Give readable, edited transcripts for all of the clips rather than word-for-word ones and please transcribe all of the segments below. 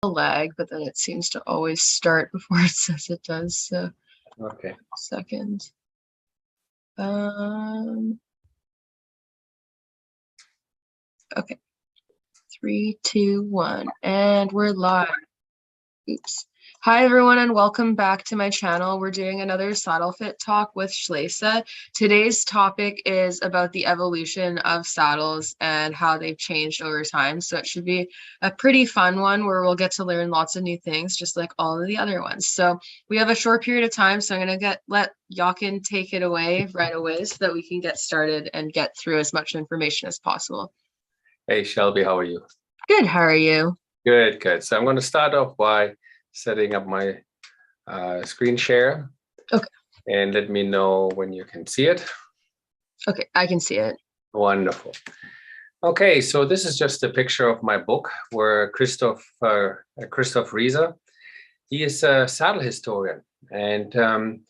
lag, but then it seems to always start before it says it does. So, Okay. second. Okay. 3, 2, 1, and we're live. Oops. Hi, everyone, and welcome back to my channel. We're doing another saddle fit talk with Schleese. Today's topic is about the evolution of saddles and how they've changed over time. So it should be a pretty fun one where we'll get to learn lots of new things, just like all of the other ones. So we have a short period of time, so I'm going to let Jochen take it away right away so that we can get started and get through as much information as possible. Hey, Shelby, how are you? Good. How are you? Good, good. So I'm going to start off by setting up my screen share. Okay. And let me know when you can see it. Okay, I can see it. Wonderful. Okay, so this is just a picture of my book where Christoph Rieser, he is a saddle historian, and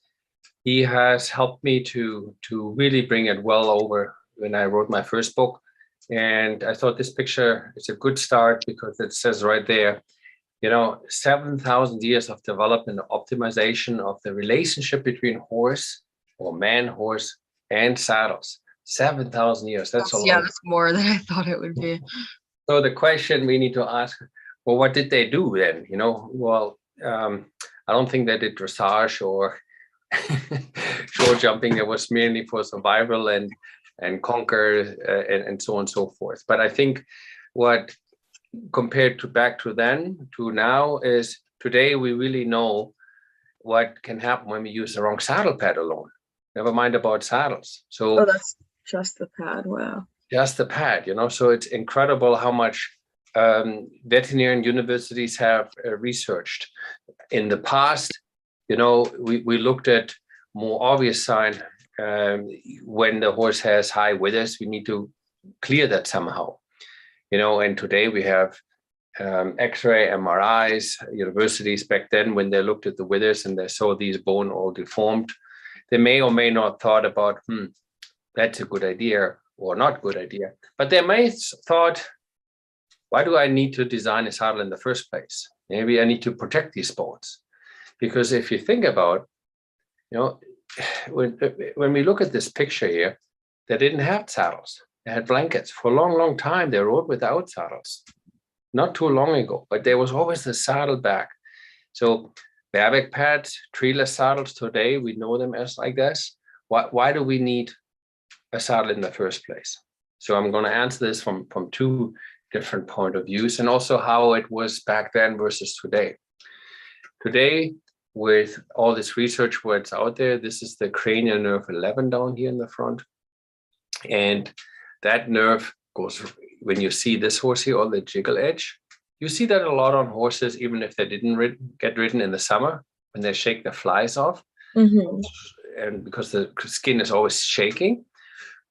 he has helped me to really bring it well over when I wrote my first book. And I thought this picture is a good start because it says right there, 7,000 years of development, optimization of the relationship between horse or man, horse, and saddles. 7,000 years. That's a long time. That's more than I thought it would be. So the question we need to ask, well, what did they do then? I don't think they did dressage or short jumping. It was mainly for survival and conquer and so on and so forth. But I think what compared to back to then to now is today we really know what can happen when we use the wrong saddle pad alone. Never mind about saddles. So that's just the pad. Wow. Just the pad, so it's incredible how much veterinarian universities have researched. In the past, we looked at more obvious sign. When the horse has high withers, we need to clear that somehow. And today we have X-ray, MRIs, universities back then, when they looked at the withers and they saw these bone all deformed, they may or may not thought about, that's a good idea or not good idea. But they may thought, why do I need to design a saddle in the first place? Maybe I need to protect these bones. Because if you think about, when we look at this picture here, they didn't have saddles. They had blankets. For a long, long time, they rode without saddles. Not too long ago, but there was always the saddle back. So bareback pads, treeless saddles today, we know them as like this. Why do we need a saddle in the first place? So I'm going to answer this from two different point of views, and also how it was back then versus today. Today, with all this research where it's out there, this is the cranial nerve 11 down here in the front. And that nerve goes, when you see this horse here on the jiggle edge, you see that a lot on horses, even if they didn't get ridden in the summer, when they shake the flies off. Mm-hmm. And because the skin is always shaking.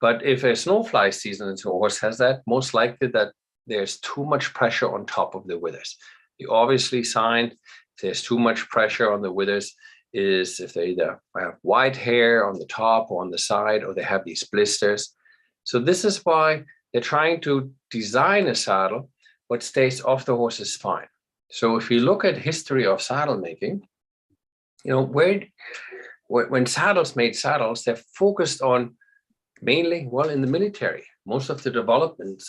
But if a snowfly season and a horse has that, most likely that there's too much pressure on top of the withers. The obviously sign there's too much pressure on the withers is if they either have white hair on the top or on the side, or they have these blisters. So this is why they're trying to design a saddle what stays off the horse's spine. So if you look at history of saddle making, when saddles made saddles, they're focused on mainly, in the military. Most of the development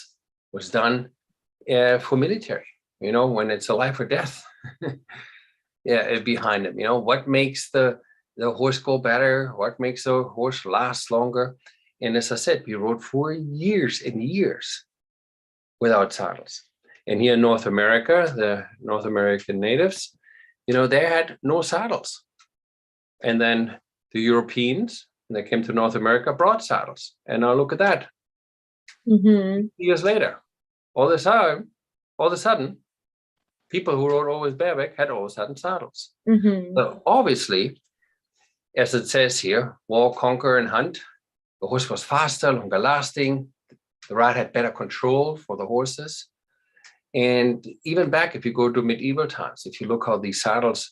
was done for military, when it's a life or death. Behind them, what makes the horse go better, what makes the horse last longer. And as I said, we rode for years and years without saddles. And here in North America, the North American natives, they had no saddles. And then the Europeans, when they came to North America, brought saddles. And now look at that. Mm-hmm. Years later, all of a sudden, people who rode always bareback had all of a sudden saddles. Mm-hmm. So obviously, as it says here, walk, conquer, and hunt. The horse was faster, longer lasting. The rider had better control for the horses. And even back, if you go to medieval times, if you look how these saddles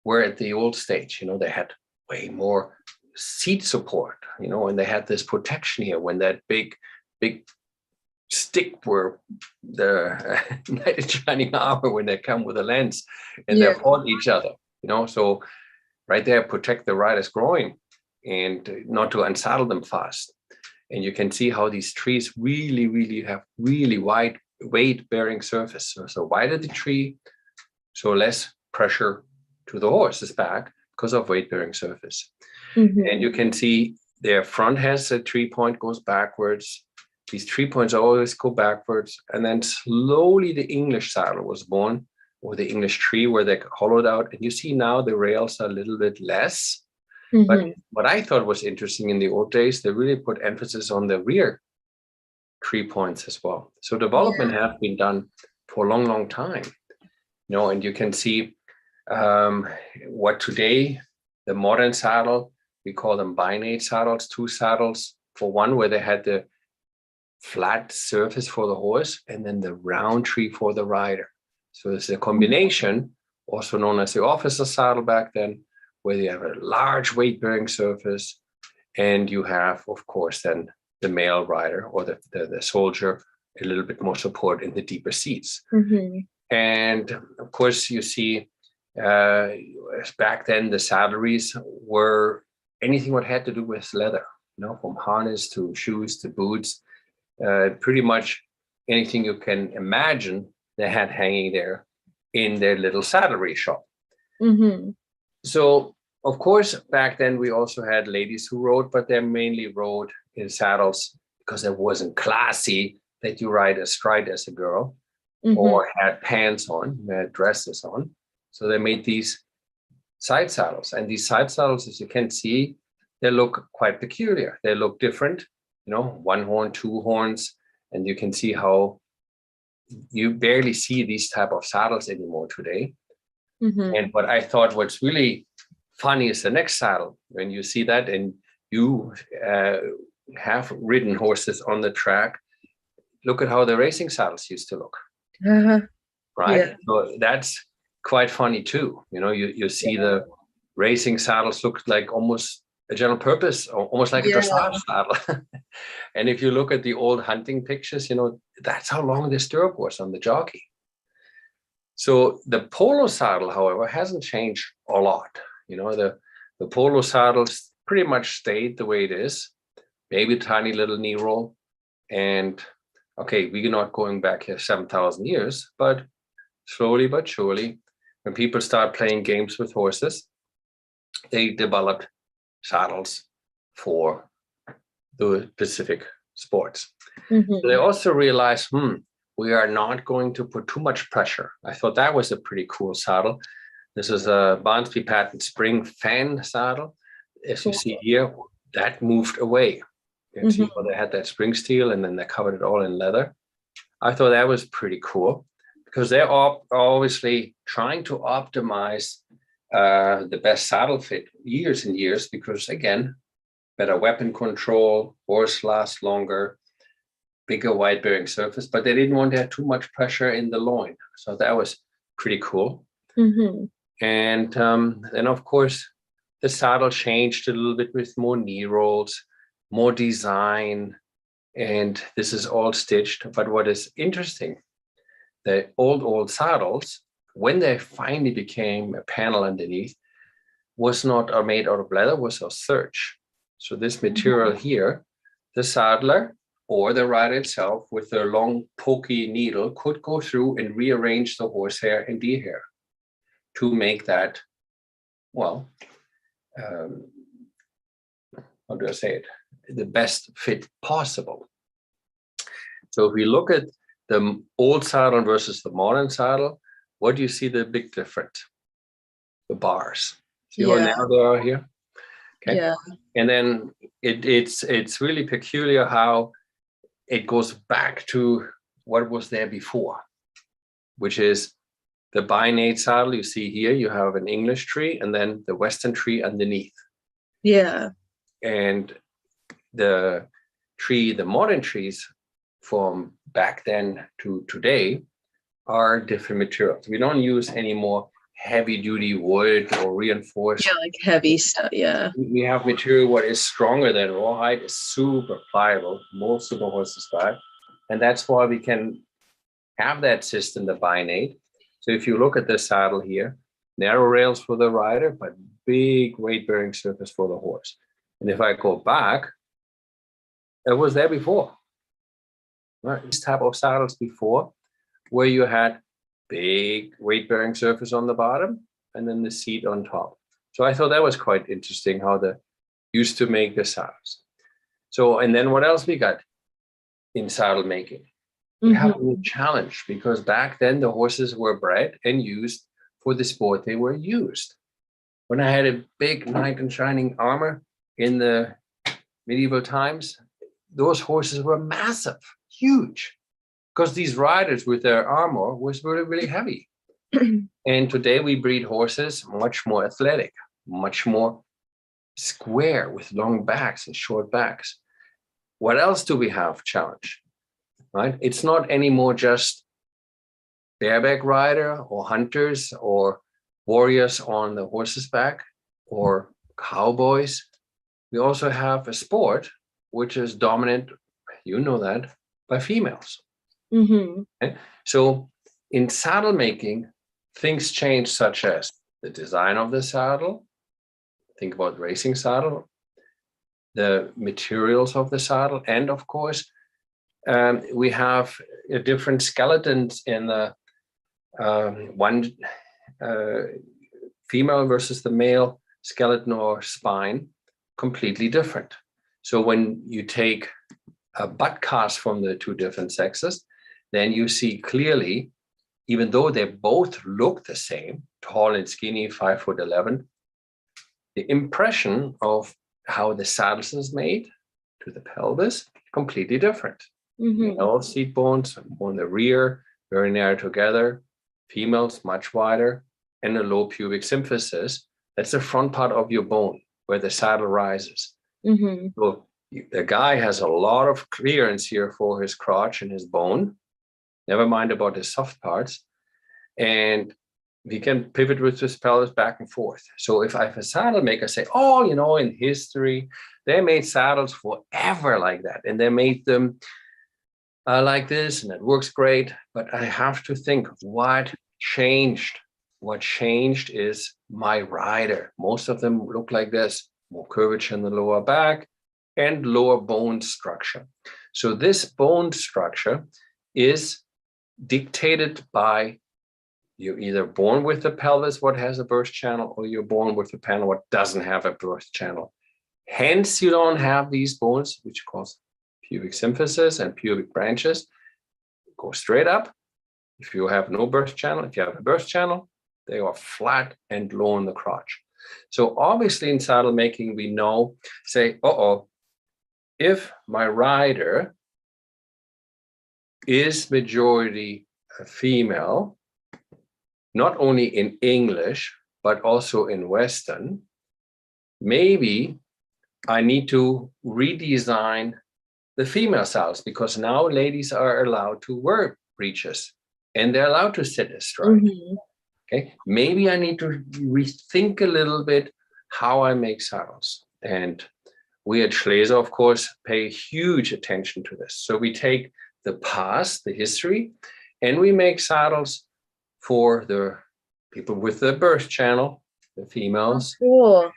were at the old stage, they had way more seat support, and they had this protection here when that big stick where the knight in shining armor when they come with a lance and Yeah. they fought each other, so right there, protect the rider's groin and not to unsaddle them fast. And you can see how these trees really, really have really wide weight-bearing surface. So wider the tree, so less pressure to the horse's back because of weight-bearing surface. And you can see their front has a tree point goes backwards. These tree points always go backwards. And then slowly the English saddle was born, or the English tree where they hollowed out. And you see now the rails are a little bit less. But what I thought was interesting in the old days, they really put emphasis on the rear tree points as well. So development has been done for a long, long time. And you can see what today, the modern saddle, we call them binate saddles, two saddles for one, where they had the flat surface for the horse and then the round tree for the rider. So it's a combination, also known as the officer saddle back then, where you have a large weight-bearing surface, and you have, of course, then the male rider or the soldier, a little bit more support in the deeper seats. And of course, you see back then the saddleries were anything what had to do with leather, from harness to shoes to boots, pretty much anything you can imagine they had hanging there in their little saddlery shop. So, of course, back then we also had ladies who rode, but they mainly rode in saddles because it wasn't classy that you ride astride as a girl or had pants on, had dresses on. So they made these side saddles. And these side saddles, as you can see, they look quite peculiar. They look different, one horn, two horns. And you can see how you barely see these type of saddles anymore today. And what I thought was really funny is the next saddle. When you see that and you have ridden horses on the track, look at how the racing saddles used to look. Right? So that's quite funny too. You see the racing saddles look like almost a general purpose, or almost like a dressage saddle. And if you look at the old hunting pictures, that's how long the stirrup was on the jockey. So the polo saddle, however, hasn't changed a lot. The polo saddles pretty much stayed the way it is, maybe a tiny little knee roll. And okay, we're not going back here 7,000 years, but slowly but surely, when people start playing games with horses, they developed saddles for the specific sports. So they also realized, we are not going to put too much pressure. I thought that was a pretty cool saddle. This is a Barnsby patent spring fan saddle. As you see here, that moved away. You can see how they had that spring steel and then they covered it all in leather. I thought that was pretty cool because they're obviously trying to optimize the best saddle fit years and years because, again, better weapon control, horse lasts longer, bigger wide-bearing surface, but they didn't want to have too much pressure in the loin. So that was pretty cool. And then, of course, the saddle changed a little bit with more knee rolls, more design, and this is all stitched. But what is interesting, the old saddles, when they finally became a panel underneath, was not made out of leather, was of serge. So this material here, the saddler or the rider itself with their long pokey needle could go through and rearrange the horsehair and deer hair to make that, well, how do I say it, the best fit possible. So if we look at the old saddle versus the modern saddle, what do you see the big difference? The bars. See how narrow they are here? Okay. Yeah. And then it's really peculiar how it goes back to what was there before, which is the binate saddle. You see here, you have an English tree and then the Western tree underneath. Yeah. And the modern trees from back then to today are different materials. We don't use any more heavy duty wood or reinforced. Yeah, like heavy stuff. Yeah. We have material what is stronger than rawhide, is super pliable, most of the horse's back. And that's why we can have that system, the binate. So if you look at the saddle here, narrow rails for the rider, but big weight-bearing surface for the horse. And if I go back, it was there before. Right? This type of saddles before, where you had big weight-bearing surface on the bottom and then the seat on top. So I thought that was quite interesting how they used to make the saddles. So, and then what else we got in saddle making? We have a new challenge, because back then the horses were bred and used for the sport they were used. When I had a big knight in shining armor in the medieval times, those horses were massive, huge, because these riders with their armor was really, really heavy. And today we breed horses much more athletic, much more square with long backs and short backs. What else do we have challenge? Right? It's not anymore just bareback rider or hunters or warriors on the horse's back or cowboys. We also have a sport which is dominant, you know that, by females. Okay? So in saddle making, things change, such as the design of the saddle. Think about racing saddle, the materials of the saddle, and of course, we have different skeletons in the one female versus the male skeleton or spine, completely different. So when you take a butt cast from the two different sexes, then you see clearly, even though they both look the same, tall and skinny, 5'11", the impression of how the saddle is made to the pelvis, completely different. Male seat bones on the rear, very narrow together, females much wider, and a low pubic symphysis. That's the front part of your bone where the saddle rises. So the guy has a lot of clearance here for his crotch and his bone, never mind about his soft parts. And he can pivot with his pelvis back and forth. So if I have a saddle maker say, oh, you know, in history, they made saddles forever like that. And they made them like this, and it works great. But I have to think, what changed? What changed is my rider. Most of them look like this, more curvature in the lower back and lower bone structure. So this bone structure is dictated by, you're either born with a pelvis what has a birth channel, or you're born with a panel what doesn't have a birth channel. Hence, you don't have these bones, which cause pubic symphysis and pubic branches, go straight up. If you have no birth channel, if you have a birth channel, they are flat and low in the crotch. So obviously in saddle making, we know, say, if my rider is majority female, not only in English, but also in Western, maybe I need to redesign the female saddles, because now ladies are allowed to wear breeches and they're allowed to sit astride. Okay, maybe I need to rethink a little bit how I make saddles. And we at Schleese, of course, pay huge attention to this. So we take the past, the history, and we make saddles for the people with the birth channel, the females. Cool.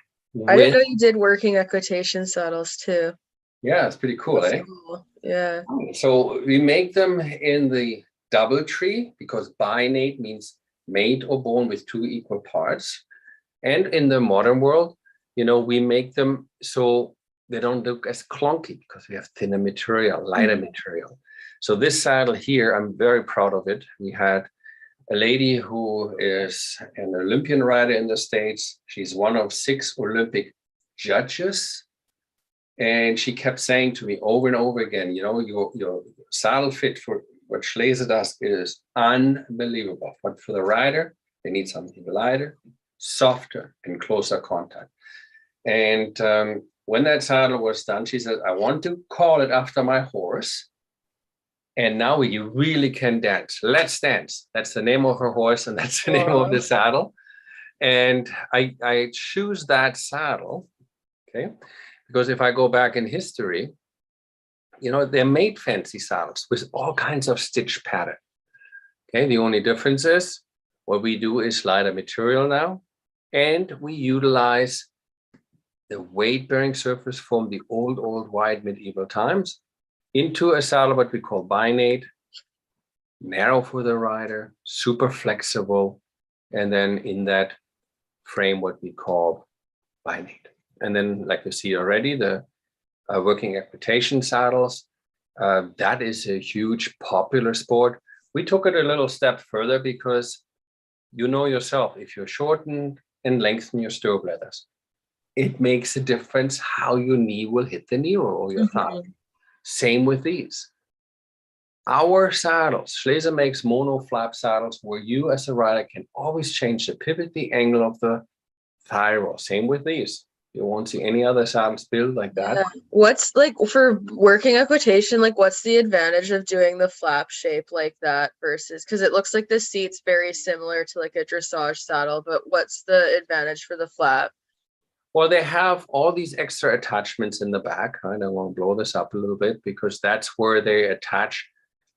I didn't know you did working equitation saddles too. Yeah, it's pretty cool, That's eh? cool. Yeah. So we make them in the double tree, because binate means made or born with two equal parts. And in the modern world, you know, we make them so they don't look as clunky, because we have thinner material, lighter material. So this saddle here, I'm very proud of it. We had a lady who is an Olympian rider in the States. She's one of 6 Olympic judges. And she kept saying to me over and over again, you know, your saddle fit for what Schleese does is unbelievable. But for the rider, they need something lighter, softer, and closer contact. And when that saddle was done, she said, I want to call it after my horse. And now you really can dance. Let's dance. That's the name of her horse, and that's the name of the saddle. And I choose that saddle, okay? Because if I go back in history, they're made fancy saddles with all kinds of stitch pattern. Okay, the only difference is what we do is lighter material now, and we utilize the weight-bearing surface from the old wide medieval times into a saddle what we call binate, narrow for the rider, super flexible, and then in that frame what we call binate. And then, like you see already, the working equitation saddles, that is a huge popular sport. We took it a little step further because you know yourself, if you shorten and lengthen your stirrup leathers, it makes a difference how your knee will hit the knee roll or your thigh. Same with these. Our saddles, Schleese makes mono flap saddles where you as a rider can always change the pivot, the angle of the thigh roll. Same with these. You won't see any other saddles built like that. Yeah. What's like for working equitation, like what's the advantage of doing the flap shape like that versus, because it looks like the seat's very similar to like a dressage saddle, but what's the advantage for the flap? Well, they have all these extra attachments in the back. I don't want to blow this up a little bit because that's where they attach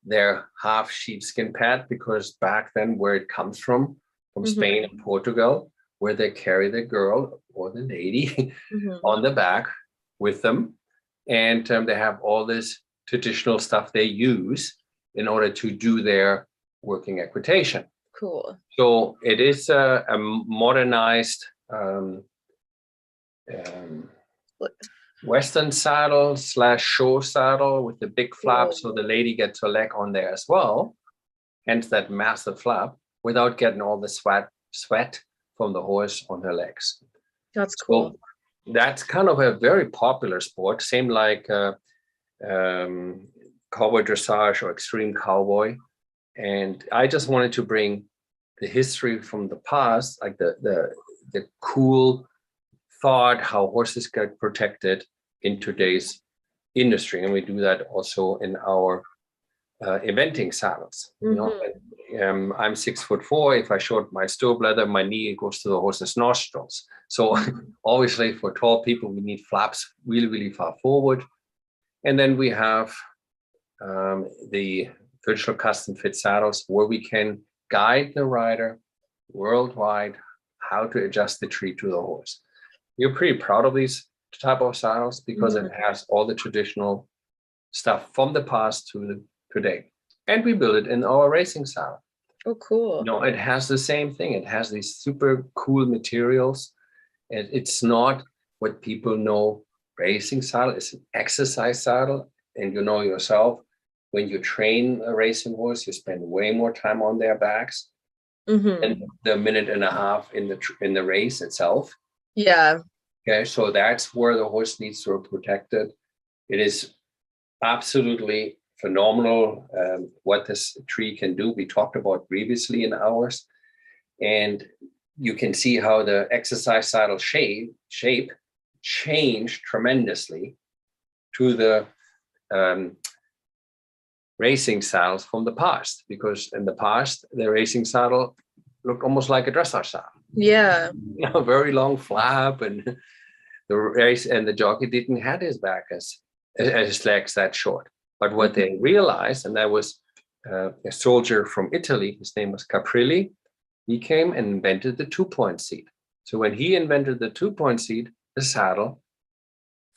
their half sheepskin pad, because back then where it comes from Spain and Portugal, where they carry the girl or the lady on the back with them. And they have all this traditional stuff they use in order to do their working equitation. Cool. So it is a modernized Western saddle / shore saddle with the big flap, so the lady gets her leg on there as well, hence that massive flap, without getting all the sweat from the horse on her legs. That's cool. So that's kind of a very popular sport, same like cowboy dressage or extreme cowboy. And I just wanted to bring the history from the past, like the cool thought how horses get protected in today's industry. And we do that also in our eventing saddles. I'm 6'4". If I short my stirrup leather, my knee goes to the horse's nostrils. So obviously for tall people, we need flaps really, really far forward. And then we have the virtual custom fit saddles where we can guide the rider worldwide how to adjust the tree to the horse. We're pretty proud of these type of saddles because it has all the traditional stuff from the past to today. And we build it in our racing saddle. Oh, cool. No, it has the same thing. It has these super cool materials. And it's not what people know racing saddle. It's an exercise saddle. And you know yourself, when you train a racing horse, you spend way more time on their backs than the minute and a half in the race itself. Yeah. Okay, so that's where the horse needs to be protected. It is absolutely phenomenal what this tree can do. We talked about previously in ours, and you can see how the exercise saddle shape changed tremendously to the racing saddles from the past, because in the past the racing saddle looked almost like a dressage saddle. Yeah. Very long flap, and the race and the jockey didn't have his back as his legs that short. But what they realized, and that was a soldier from Italy, his name was Caprilli, he came and invented the 2-point seat. So when he invented the 2-point seat, the saddle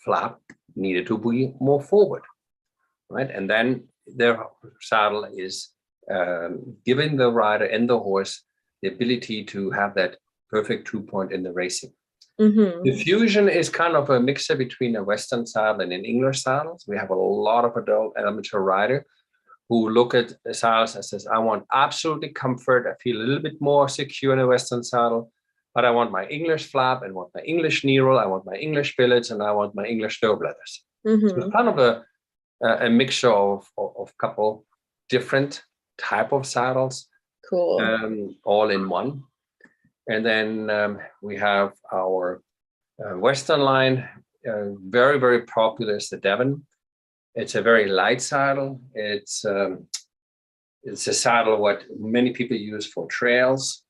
flap needed to be more forward, right? And then the saddle is giving the rider and the horse the ability to have that perfect 2-point in the racing. The Fusion is kind of a mixture between a Western saddle and an English saddle. So we have a lot of adult amateur rider who look at the saddles and says, I want absolutely comfort. I feel a little bit more secure in a Western saddle, but I want my English flap, and want my English knee roll, I want my English billets, and I want my English stirrup leathers. So it's kind of a mixture of couple different type of saddles. Cool. All in one. And then we have our Western line, very, very popular is the Devon. It's a very light saddle. It's a saddle what many people use for trails.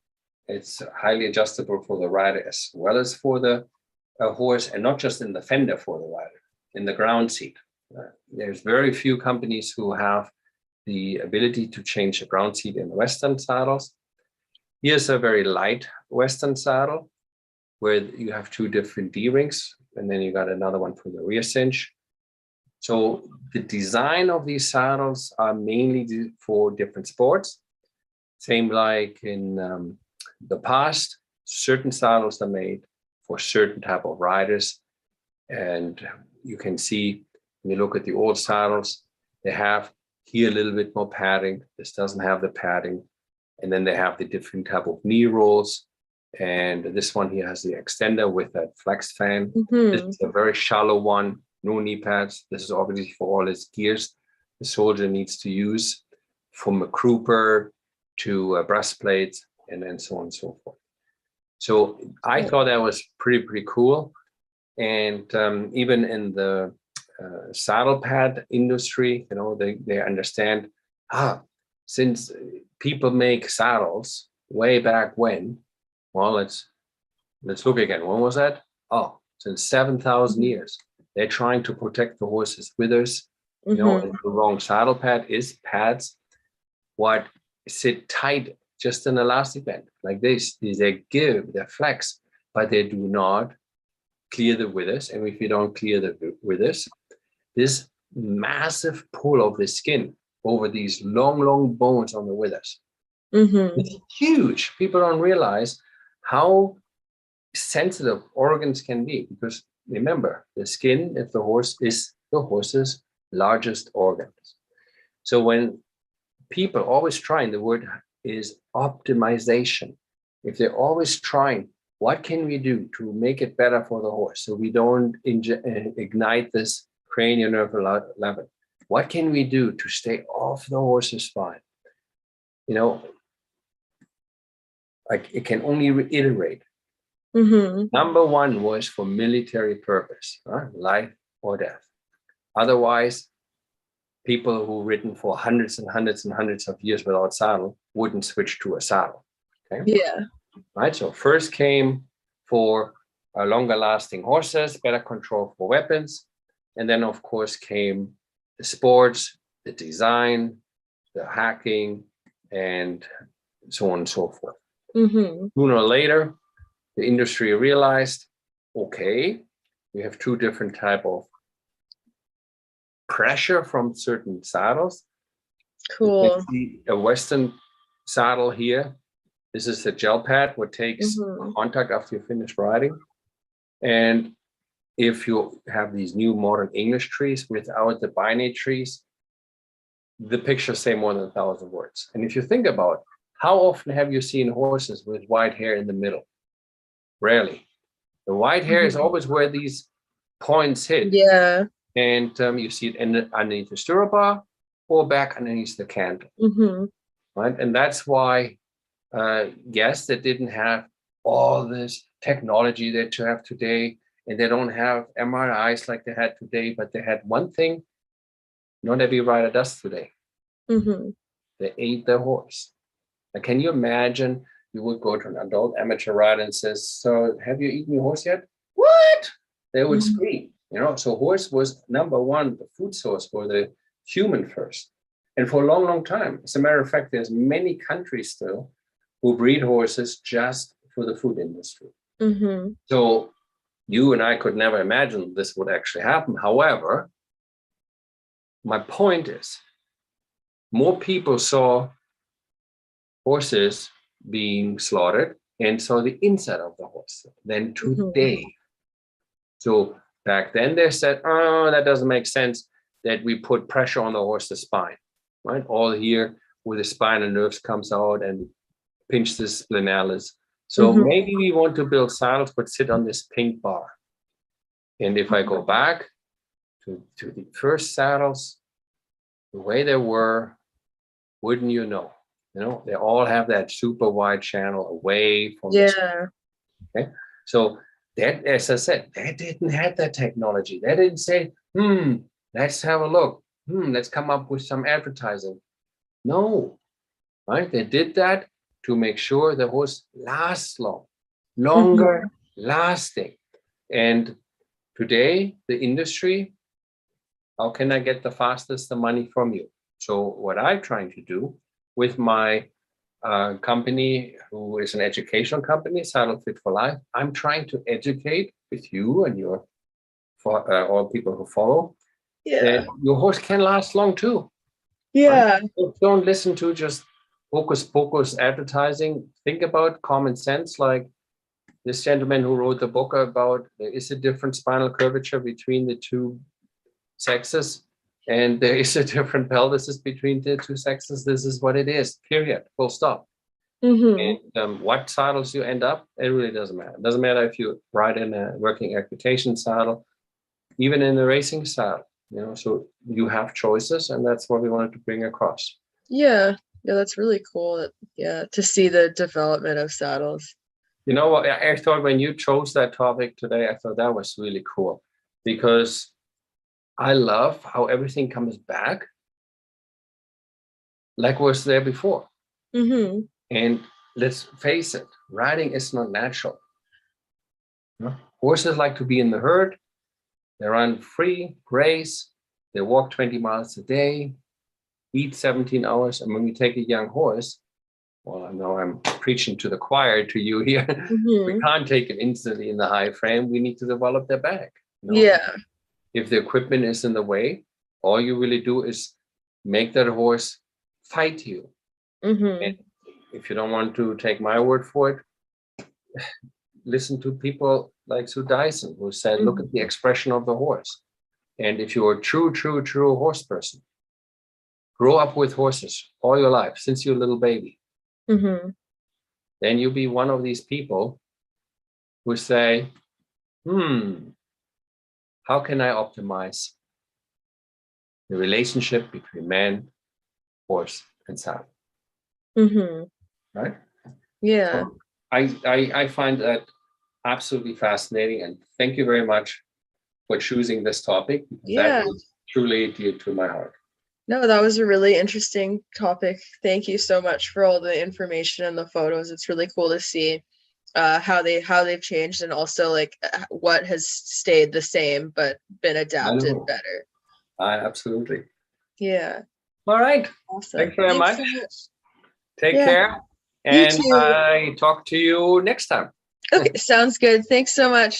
It's highly adjustable for the rider as well as for the horse, and not just in the fender for the rider, in the ground seat. There's very few companies who have the ability to change the ground seat in the Western saddles. Here's a very light Western saddle where you have two different D-rings, and then you got another one for the rear cinch. So the design of these saddles are mainly for different sports. Same like in the past, certain saddles are made for certain type of riders. And you can see when you look at the old saddles, they have here a little bit more padding. This doesn't have the padding. And then they have the different type of knee rolls. And this one here has the extender with that flex fan. This is a very shallow one, no knee pads. This is obviously for all its gears the soldier needs to use, from a crouper to breastplates, and then so on and so forth. So I thought that was pretty cool. And even in the saddle pad industry, they understand, since people make saddles way back when, well, let's look again. When was that? Oh, since 7,000 years. They're trying to protect the horse's withers. And the wrong saddle pad is pads what sit tight, just an elastic band like this. They flex, but they do not clear the withers. And if you don't clear the withers, this massive pull of the skin over these long bones on the withers. It's huge. People don't realize how sensitive organs can be, because remember, the skin of the horse is the horse's largest organ. So when people always trying, the word is optimization. If they're always trying, what can we do to make it better for the horse so we don't ignite this cranial nerve level? What can we do to stay off the horse's spine? Like, it can only reiterate. Number one was for military purpose, life or death. Otherwise, people who ridden for hundreds and hundreds and hundreds of years without saddle wouldn't switch to a saddle. Okay. Yeah. Right. So first came for longer lasting horses, better control for weapons. And then, of course, came the sports, the design, the hacking, and so on and so forth. Sooner or later, the industry realized, okay, we have two different type of pressure from certain saddles. Cool. You can see a Western saddle here. This is the gel pad, what takes contact after you finish riding. And if you have these new modern English trees without the binary trees, the pictures say more than 1,000 words. And if you think about, how often have you seen horses with white hair in the middle? Rarely. The white hair is always where these points hit. Yeah. And you see it underneath the stirrup bar or back underneath the cantle. Right? And that's why, yes, they didn't have all this technology that you have today, and they don't have MRIs like they had today, but they had one thing not every rider does today. They ate their horse. Now, can you imagine you would go to an adult amateur rider and says, so have you eaten your horse yet? What? They would scream. So horse was number one, the food source for the human first. And for a long time, as a matter of fact, there's many countries still who breed horses just for the food industry. So you and I could never imagine this would actually happen. However, my point is, more people saw horses being slaughtered and saw the inside of the horse than today. So back then they said, oh, that doesn't make sense that we put pressure on the horse's spine, right? All here where the spinal nerves comes out and pinch the splinalis. So maybe we want to build saddles, but sit on this pink bar. And if I go back to the first saddles, the way they were, wouldn't you know? They all have that super wide channel away from the spine. Okay. So that, as I said, they didn't have that technology. They didn't say, let's have a look. Let's come up with some advertising. No, right? They did that to make sure the horse lasts longer lasting. And today, the industry How can I get the fastest the money from you? So what I'm trying to do with my company, who is an educational company, Saddle Fit for Life, I'm trying to educate with you and your all people who follow that your horse can last long too. Yeah. Right? Don't listen to just hocus pocus advertising. Think about common sense, like this gentleman who wrote the book about there is a different spinal curvature between the two sexes, and there is a different pelvises between the two sexes. This is what it is, period, full stop. And what saddles you end up, it really doesn't matter. It doesn't matter if you ride in a working equitation saddle, even in a racing saddle, so you have choices, and that's what we wanted to bring across. Yeah, that's really cool. To see the development of saddles. You know what? I thought when you chose that topic today, I thought that was really cool, because I love how everything comes back like was there before. And let's face it, riding is not natural. Horses like to be in the herd. They run free, graze. They walk 20 miles a day, eat 17 hours. And when we take a young horse, well, I know I'm preaching to the choir to you here. We can't take it instantly in the high frame. We need to develop their back. Yeah. If the equipment is in the way, all you really do is make that horse fight you. And if you don't want to take my word for it, listen to people like Sue Dyson, who said, look at the expression of the horse. And if you're a true horse person, grow up with horses all your life, since you're a little baby, then you'll be one of these people who say, how can I optimize the relationship between man, horse, and saddle? Right? Yeah. So I find that absolutely fascinating, and thank you very much for choosing this topic. That is truly dear to my heart. No, that was a really interesting topic. Thank you so much for all the information and the photos. It's really cool to see how they've changed, and also like what has stayed the same but been adapted better. Absolutely. Yeah. All right. Awesome. Thanks very much. So much. Take care. And I talk to you next time. Okay, sounds good. Thanks so much.